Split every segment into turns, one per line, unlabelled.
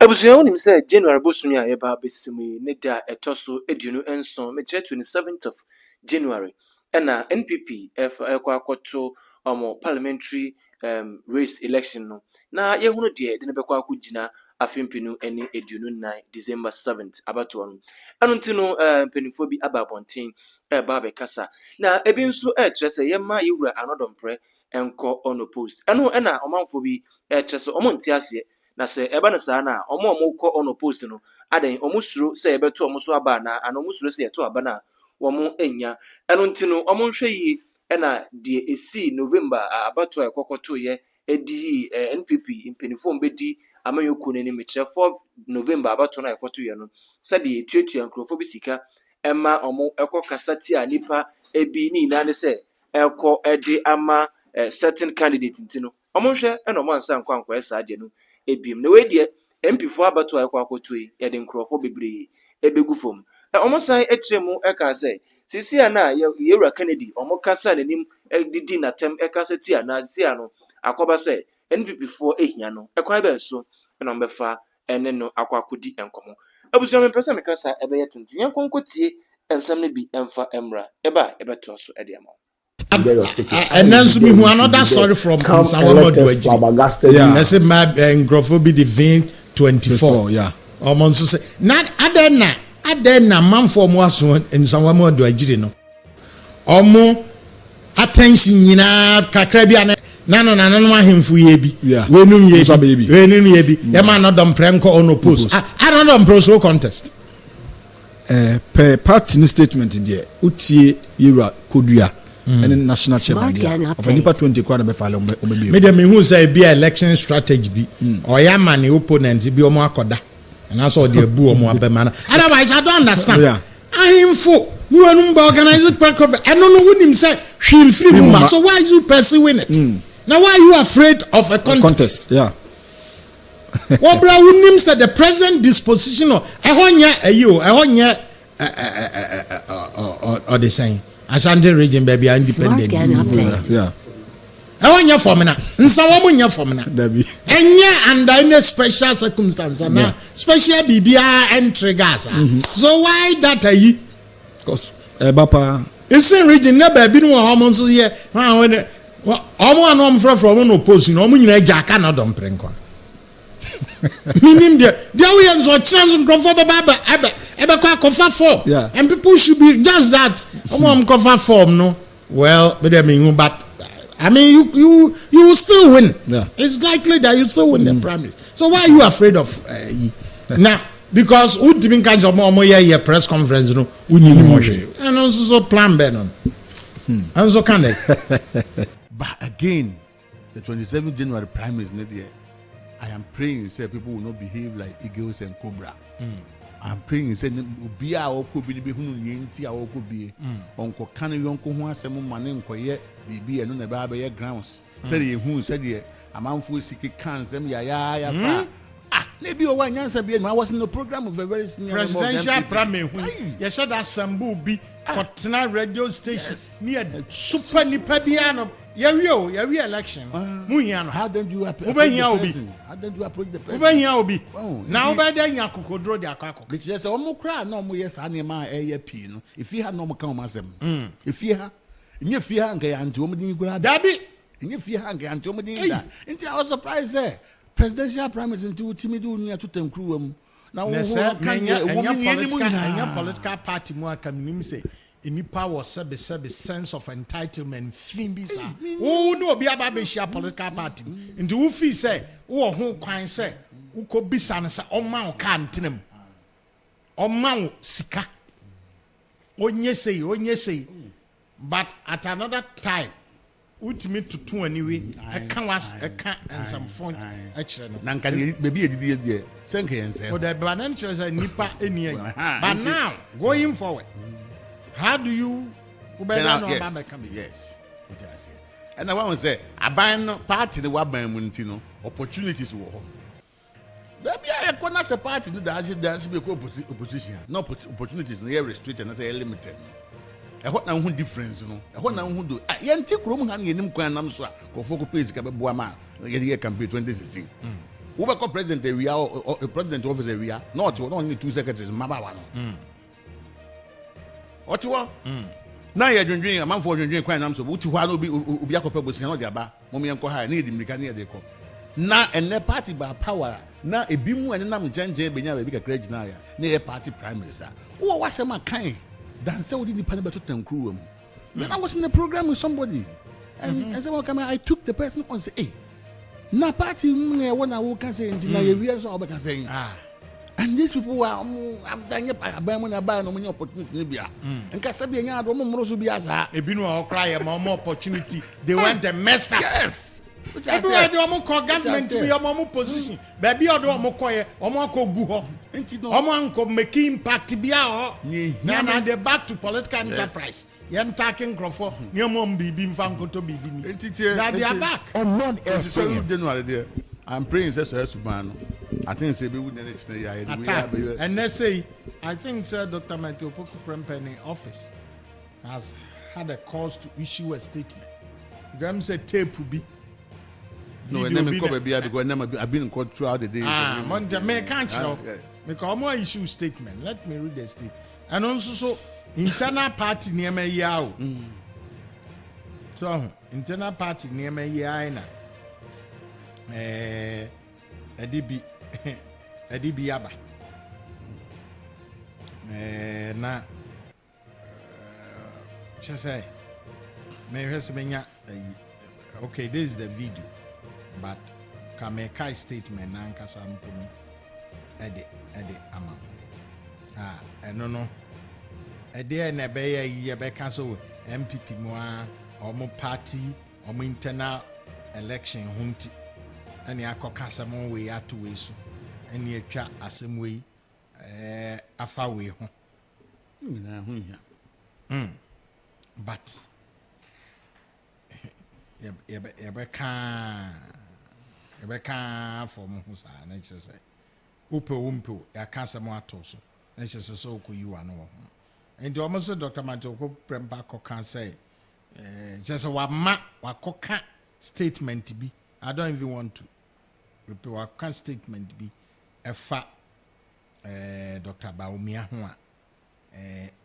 Abusuya wonim say January bosumi a yeba besimi ne da etoso eduonu enson me 27th of January na NPP ekwakoto parliamentary race election no na yehunu de ne bekwa akugina afempinu ene eduonu 9 December 7th abato no anu ntino penifo bi ababonten ba be kasa na ebi nso kire say yema yewura Annoh Dompreh enko unopposed anu na omanfo bi kire say omonte ase na se eba na sa na omo ko unopposed no aden omo suro se ebeto omo so aba na ana omo suro se eto aba na omo enya eno ntino omo nhwe yi na de esi November abato ekokoto ye edi NPP impenifo mbedi amanyoku ne ni 4 November abato na ekoto ye no se de etuatua nkrofo bi sika ema omo ekokasa ti a nipa ebi ni na ne se eko edi ama certain candidate ntino omo nhwe na omo ansa nkwankwa esa de no ebiem na we de MP4 abato akwakoto yi ye de nkrofo bebre ebegu fom omo san etremu eka say sisi na yewura Kennedy omo kasa nanim didi na tem ekasa ti na sisi ano akoba say NPP4 ehia no ekwa be so na mbefa ene no akwakodi enkomo abusu me pesa me kasa ebe ye tenten yankonkotie ensam ne bi emfa emra eba ebeto so ede ama
and then so me who another story from Samuel Duaji. Yeah, I said my Ghpage the vein 24. Yeah, almost say not adena man for mo aso in Samuel Duaji no. Omo attention nyina kakra bi na no ahemfu ye bi. Yeah, wenum ye bi. E man Annoh Dompreh nko unopposed. Annoh Dompreh so contest.
Per party statement there utie yira kodua and national chairman of Nipa 20 kwa na be file obebi
me dem hu say be election strategy bi oya man opponent bi omo akoda and so dey bu omo abema na otherwise I don't understand ahimfo you anu ba organize program and no wonim say hwil free mumba so why you pursuing it now why you afraid of a contest
yeah
Obra wonim say the present disposition of ehonya ayo ehonya or the same Ashanti region baby are independent.
Yeah.
I want your formula. In some woman your formula. And under any special circumstance, special BBR and triggers. So why that are you?
Because Bapa
it's in region never been one hormones here. When I'm from unopposed, no one Jack Annoh Dompreh. Meaning there we are so chance and
yeah.
And people should be just that. Cover form, no. Well, but I mean you will still win.
Yeah.
It's likely that you still win the primary. So why are you afraid of now? Because who didn't catch your mom here press conference, no, we need more. And also plan better. And so can they?
But again, the 27th January primary is not there. I am praying say people will not behave like eagles and cobra. I am praying say obi a okobi ni be hunu yenti a okobi onko kan yonko ho asem mane nkoye bibi eno na ba be grounds say ye hu say de amanfo siki kan sem ya fa na bi o wa nyansa bi I was in the program of a very senior
presidential primary hu ye said assemble bi Kotena radio station near super nipa biano we election
how don't you approach the person
now by then you could draw the akako
which is omukra no mo yes anima pi no if you had no kan masem if you ha nye fi ha nka anti omdin gura
dabi
nye fi ha nka anti omdin da nti I was surprised presidential primaries nti utimi do nia totem kruwam na wo
kan political party mu aka minim say enipa was sebe sense of entitlement thing bi sa wo no obi aba be share political party nti wo fi say wo ho kwan say wo ko bisa na say oma wo ka ntenam oma wo sika onye say but at another time ultimate to two anyway I can and some phone actually
na nkan baby edidi edie senke yense
but the banan chese nipa eni but now going forward how do you
yes and I want to say aban party the waban mu nti no opportunities wo ho baby I corner say party do that should be opposition no opportunities no restricted and say limited what na who difference no what na who do yenti krom han yenim kwan nam so a Kofi page ka beboa ma ye campaign 2016 Who be called president area or president office area? Not only 2 secretaries, Mama one. What you want? Now you're drinking a man for drinking quite am so which one will be a couple of Sianodia, Mommy and Koha, need him, Micania de Co. Now and the party by power, now a bimu and Nam Janje Benya big a great naya, near party prime minister. Oh, what's a man kind? Dan so did the Panabatotan crew. When I was in the program with somebody, and as I took the person on say, hey, na party when I walk and say, and deny a real so I saying, and these people were after I buy no money opportunity. And Casabian, Roman be as a
Bino cry more opportunity. They want the master.
Yes.
Everywhere the omo call government to be omo position. Baby or the omo koye, omo ko guho. Omo ko make impact bia ho. Na they back to political enterprise. Yen taking crofo. Ni omo bibi mfa to bibi ni. Now they are back.
I'm praying says man. I think say be with the next year.
And let's say I think Sir Dr. Matthew Poku Prempeni office has had a cause to issue a statement. Them say tape will be.
No, and then cover because I've been in court throughout the day.
Me can't you? Because more issue statement. Let me read the statement. And also so internal party near me yao. So internal party near me yaina. Edibi Yaba. Na just say okay, this is the video. But Kameka statement Nanka Sampuno Ede Amam. No. A day Nebea Yabeka so MPP Moa or more party or more internal election hunti. And ya kokasamo we are 2 ways. And ye chat as some way a far way. But Ebeka for Musa, nature say. Umpo, ya cancer more toso. Nature says so could you are no. And almost Dr. Matoko Prempa can say, just a waka statement to be. I don't even want to repeat what can statement be a fat Dr. Baumia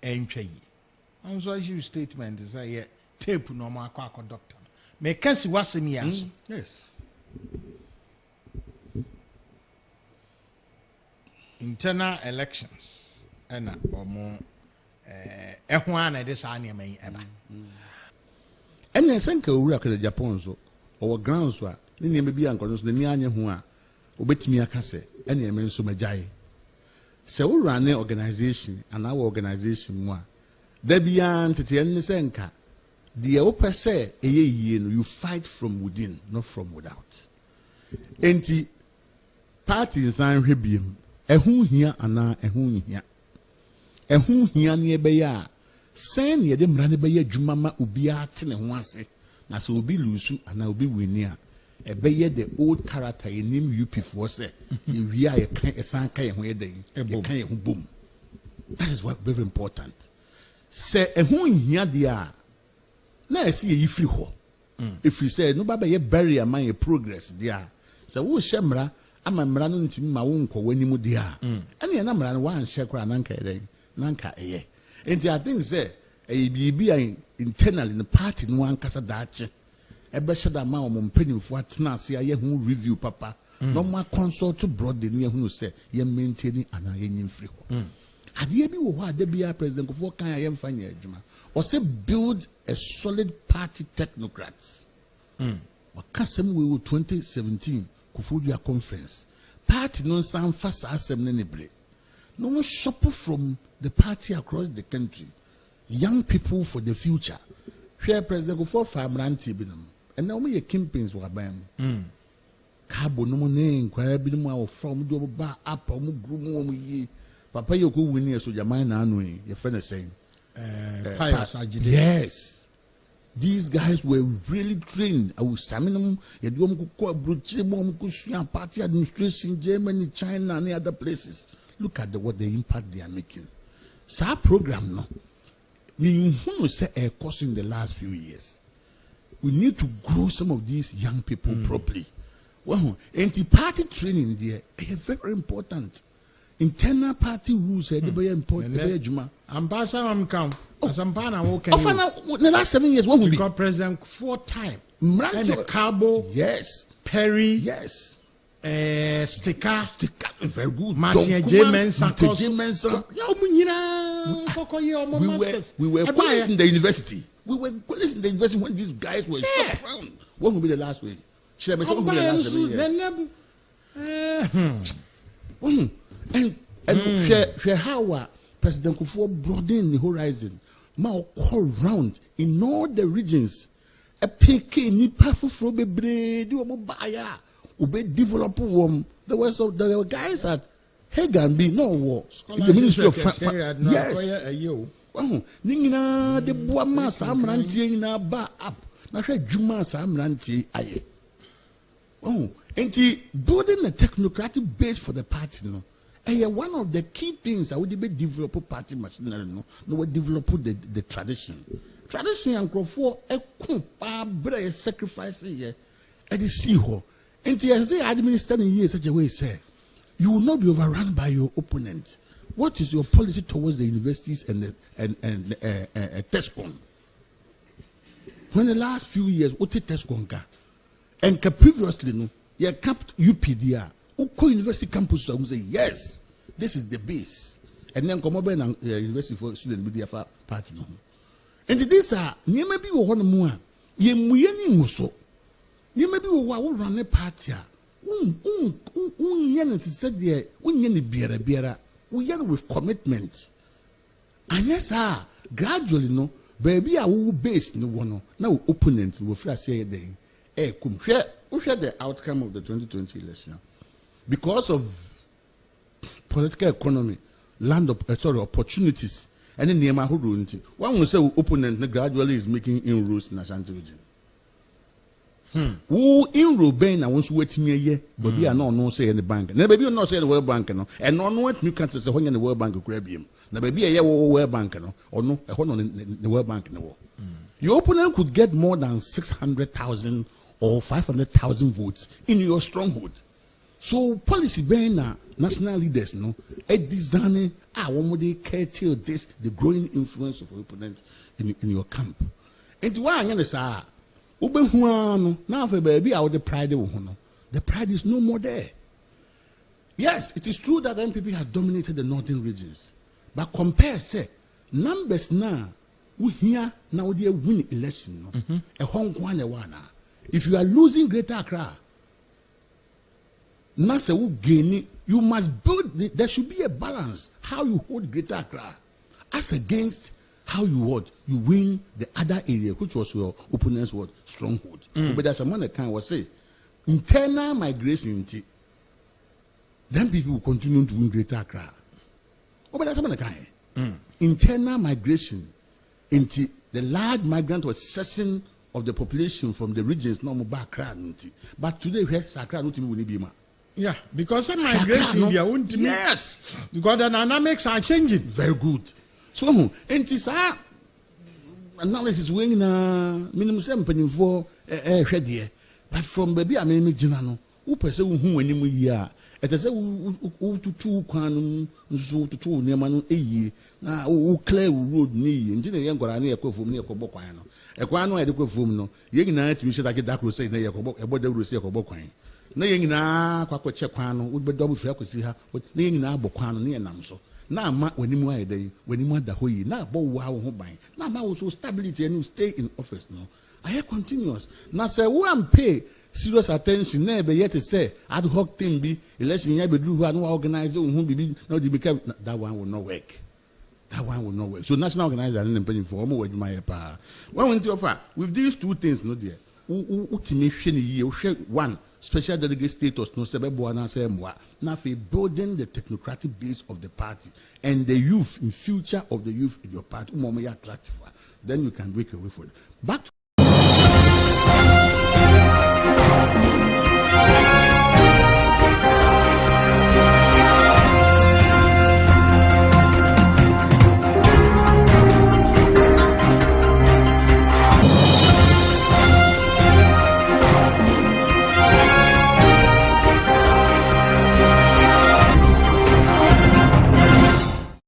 entry. And so as you statement is a tape no more doctor. Make see what's in years.
Yes.
Internal elections and or more F1 this annual may ever.
And then send Korea to Japan so or grounds were Nini may be unconscious the Nianya Hua, obet me a casse, any men so majai. So we run an organization and our organization one. There be entity and Senka. The opa say you fight from within, not from without. Enti party sign rebium. Ehun here ana ehun here. Ehun here ni ebeya. Sen ye de mrane beye dwumama obi ate ne ho ase. Na so obi lusu ana obi wini a ebeye the old character enim UP for say ye wi a ye kan esan kan ye ho ye den. Ye kan ye ho bom. That is what very important. Say ehun here dia na see ye free ho. If you say no baba ye bury a man ye progress dia. Say wo shemra ama mra no ntimi ma wo nkọ wani mu dia. Ene na mra no wan hye kra nanka eden nanka eye. Enti I think say e bibi internally in the party no ankasa daache. Ebe sheda ma o mpanimfo atena ase aye hu review papa. No ma consult broad the near hu say ye maintain ana ye nyimfiri ho. Ade bi wo ho ade bia president Kofi kan aye mfanya adwuma. O say build a solid party technocrats. Wakasem we 2017 Kofi conference. Party no stand fast asem ne nebre. No shop from the party across the country. Young people for the future. Share President Kofi Famranti binam. And now me campaigns were bam. Cabo no money kwa bi no from do ba up mu group mu yi. Papa yoku wini so jamai na anu your friend is saying. Yes. These guys were really trained. I was examining them. Party administration, Germany, China, and other places. Look at what the impact they are making. So our program now, we say a course in the last few years. We need to grow some of these young people properly. Well, anti-party training there is very important. Internal party rules are very important.
Ambassador, I'm come. As Ambana,
the last 7 years, what will be?
Because President 4 times. And Cabo,
yes.
Perry,
yes.
Sticker,
very good.
Martin J. Mensa,
we were colleagues in the university. We were colleagues in the university when these guys were shot around. What will be the last way? Should I be something the last 7 years? And share how President Kofi broadened the horizon. Now call round in all the regions. A PK ni pafu fro bebre di omo baya ube develop wom. There were guys at Hegambi no war. It's the Ministry of yes. Ningina de boama samrantie na ba up. Na hwe djuma samrantie aye. Enti building a technocratic base for the party no. One of the key things I would be develop party machinery no we develop the tradition. Tradition and for a compa sacrifice here at the sea hall. And I say administering here such a way, say you will not be overrun by your opponent. What is your policy towards the universities and TESCON? When the last few years, what did TESCON ka? And previously, no, you camped UPDR. Uko University campus say yes, this is the base, and then come over and University for Students Media Party. And these are you may be one more. You muyeni muso. You may be one run a party. Yen said there. Yen biera. We yen with commitment. And yes, gradually no. Baby, I will base no one. Now opponent will say day. Come share the outcome of the 2020 election. Because of political economy, opportunities, and in the neighborhood, one will say opponent gradually is making inroads in the Ashanti region. Who inroad ben I want to wait me a year, but we are not say in the bank. Now, baby, you not say the World Bank, and no what new countries say when the World Bank grab him. Now, baby, a year World Bank, or no, a hold on the World Bank in the world. Your opponent could get more than 600,000 or 500,000 votes in your stronghold. So policy being national leaders no a designing one more they curtail this the growing influence of your opponent in your camp. And why I'm say now for baby out the pride the pride is no more there. Yes, it is true that MPP have dominated the northern regions, but compare say numbers now we here now they win election no a Hong Kong one. If you are losing Greater Accra, you must build. There should be a balance. How you hold Greater Accra, as against how you win the other area, which was your opponent's stronghold. But there's someone that can say internal migration. Then people will continue to win Greater Accra. But there's someone that can internal migration into the large migrant was cessing of the population from the regions no more back. But today we have Accra not will be ma.
Yeah, because of migration, they won't.
Yes,
because the dynamics are changing.
Very good. So, and this analysis when minimum 7 for but from baby I mean Jinano, who pursue whom when you year. As I say, who to 2 quanum, so to 2 near Manu now who clear road knee, and didn't young Gorani a from near Coboquano. A quano had a no, young night we should like a dark say, nay, about the Russia Coboquine. Naying na kwa chekwano would be double fair see her with naying na boquano near Namso. Now, when you are day, when you want the hoy, now bow wow home. Now, my also stability and you stay in office. No, I have continuous. Now, say, one pay serious attention, never yet to say, ad hoc thing be election, you be do one organizer who be no, become that one will not work. That one will not work. So, national organizer and paying for more with my power. One went to offer with these 2 things, no dear. One. Special delegate status no sebe buana se mwa na fe building the technocratic base of the party and the youth in future of the youth in your party umomo ya attractive then you can break away for it. Back to